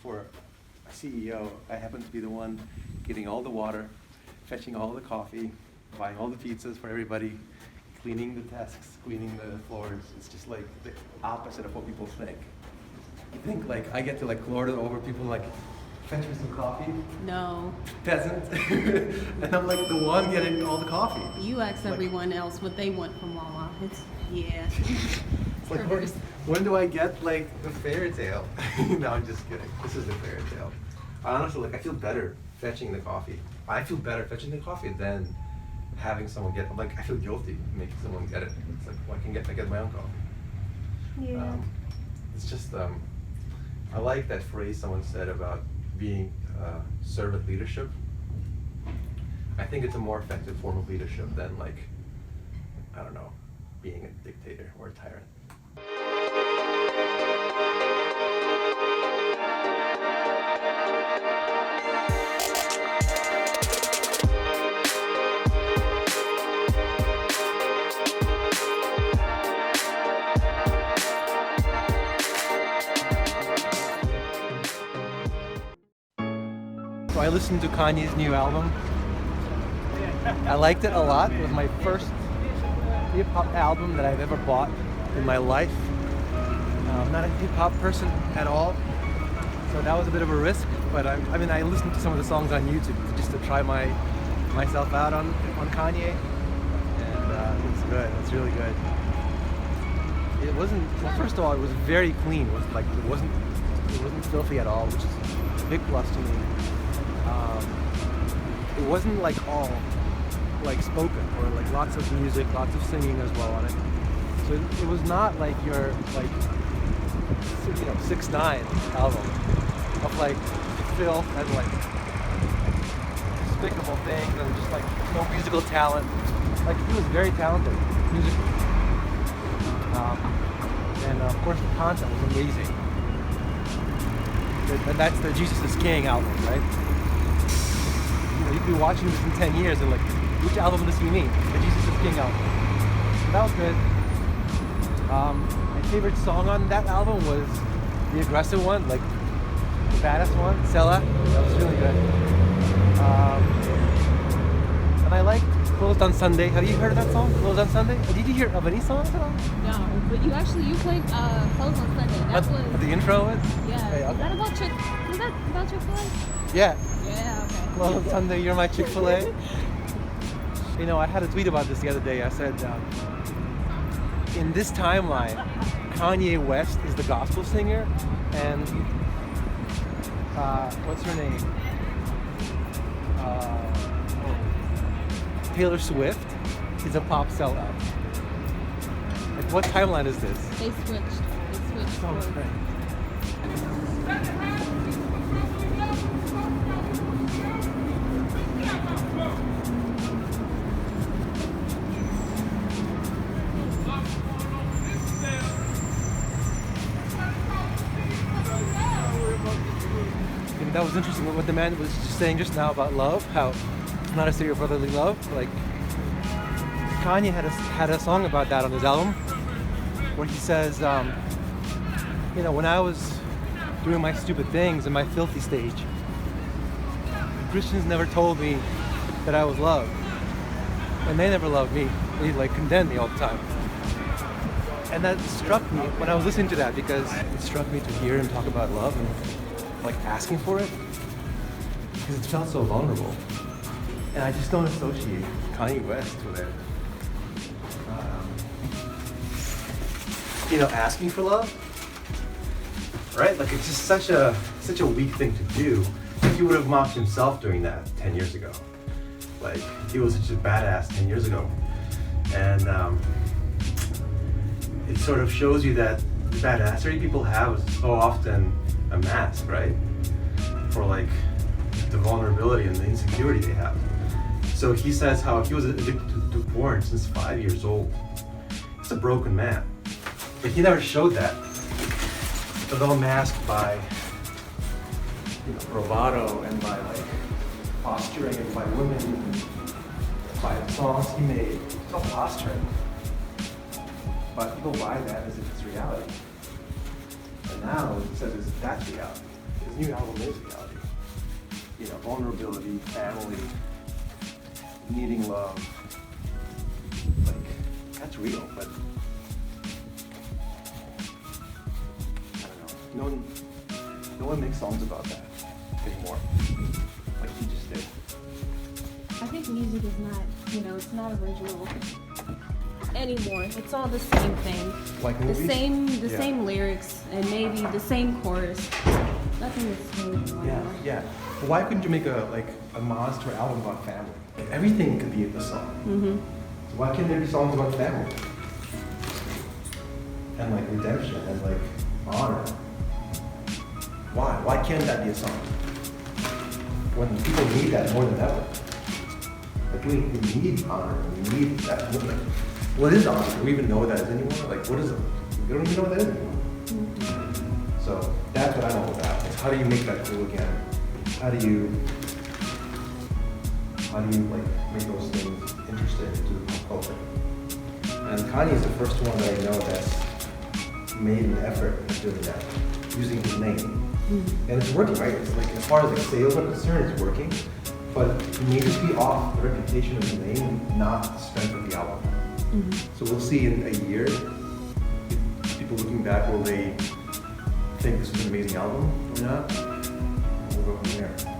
for a CEO, I happen to be the one getting all the water, fetching all the coffee, buying all the pizzas for everybody, cleaning the desks, cleaning the floors. It's just like the opposite of what people think. You think like I get to like lord it over people, like fetch me some coffee? No. Peasant. And I'm like the one getting all the coffee. You ask everyone else what they want from Wawa. Yeah. It's like, when do I get like the fairy tale? No, I'm just kidding. This is the fairy tale. Honestly, like I feel better fetching the coffee. I feel better fetching the coffee than having someone get. Like I feel guilty making someone get it. It's like, well, I get my own coffee. Yeah. It's just I like that phrase someone said about being servant leadership. I think it's a more effective form of leadership than like, I don't know, being a dictator or a tyrant. So I listened to Kanye's new album. I liked it a lot. It was my first hip-hop album that I've ever bought in my life. I'm not a hip-hop person at all, so that was a bit of a risk, but I mean I listened to some of the songs on YouTube just to try myself out on Kanye, and it was good. It was really good. It wasn't, well, first of all, it was very clean. It wasn't filthy at all, which is a big plus to me. It wasn't like all like spoken or like lots of music, lots of singing as well on it. So it was not like your like 6ix9ine album of like filth and like despicable things and just like no musical talent. Like he was very talented musically, and of course the content was amazing. And that's the Jesus is King album, right? You'd be watching this in 10 years and like, which album does he mean? The Jesus is King album. So that was good. My favorite song on that album was the aggressive one, like the badass one, Sela. That was really good. And I liked Closed on Sunday. Have you heard of that song? Closed on Sunday? Did you hear of any songs at all? No, but you played Closed on Sunday. That was the intro was? Yeah. Hey, okay. Is that about Chick-fil-A? Yeah. Yeah, okay. Closed on Sunday, you're my Chick-fil-A. You know, I had a tweet about this the other day. I said, in this timeline, Kanye West is the gospel singer, and what's her name? Taylor Swift is a pop sellout. Like, what timeline is this? They switched. Oh, great. That was interesting what the man was just saying just now about love, how it's not a story of brotherly love. Like Kanye had a song about that on his album where he says, when I was doing my stupid things in my filthy stage, Christians never told me that I was loved, and they never loved me. They like condemned me all the time. And that struck me when I was listening to that, because it struck me to hear him talk about love and like asking for it, because it felt so vulnerable. And I just don't associate Kanye West with it. Asking for love, right? Like it's just such a weak thing to do. Like he would have mocked himself doing that 10 years ago. Like he was such a badass 10 years ago. And it sort of shows you that the badassery people have is so often a mask, right? For like the vulnerability and the insecurity they have. So he says how he was addicted to porn since 5 years old. He's a broken man. But he never showed that. It was all masked by bravado and by like posturing and by women, by the songs he made. It's all posturing. But people buy that as if it's reality. And now he says that's reality. His new album is reality. You know, vulnerability, family, needing love. Like, that's real, but I don't know. No one makes songs about that anymore. Like he just did. I think music is not, it's not original anymore. It's all the same thing. Like The movies? same lyrics and maybe the same chorus. Nothing is changed. Yeah. But why couldn't you make a monster album about family? Like everything could be a song. Mm-hmm. So why can't there be songs about family? And like redemption and like honor. Why? Why can't that be a song? When people need that more than ever. Like we need honor. We need that. Like, what is honor? Do we even know what that is anymore? Like what is it? We don't even know what that is anymore. Mm-hmm. So that's what I'm all about. Is how do you make that cool again? How do you like make those things interesting to the pop culture? And Kanye is the first one that I know that's made an effort at doing that, using his name. And it's working, right? It's like as far as like sales are concerned, it's working. But it may just be off the reputation of the name, not the strength of the album. So we'll see in a year, people looking back, will they think this was an amazing album or not? We'll go from there.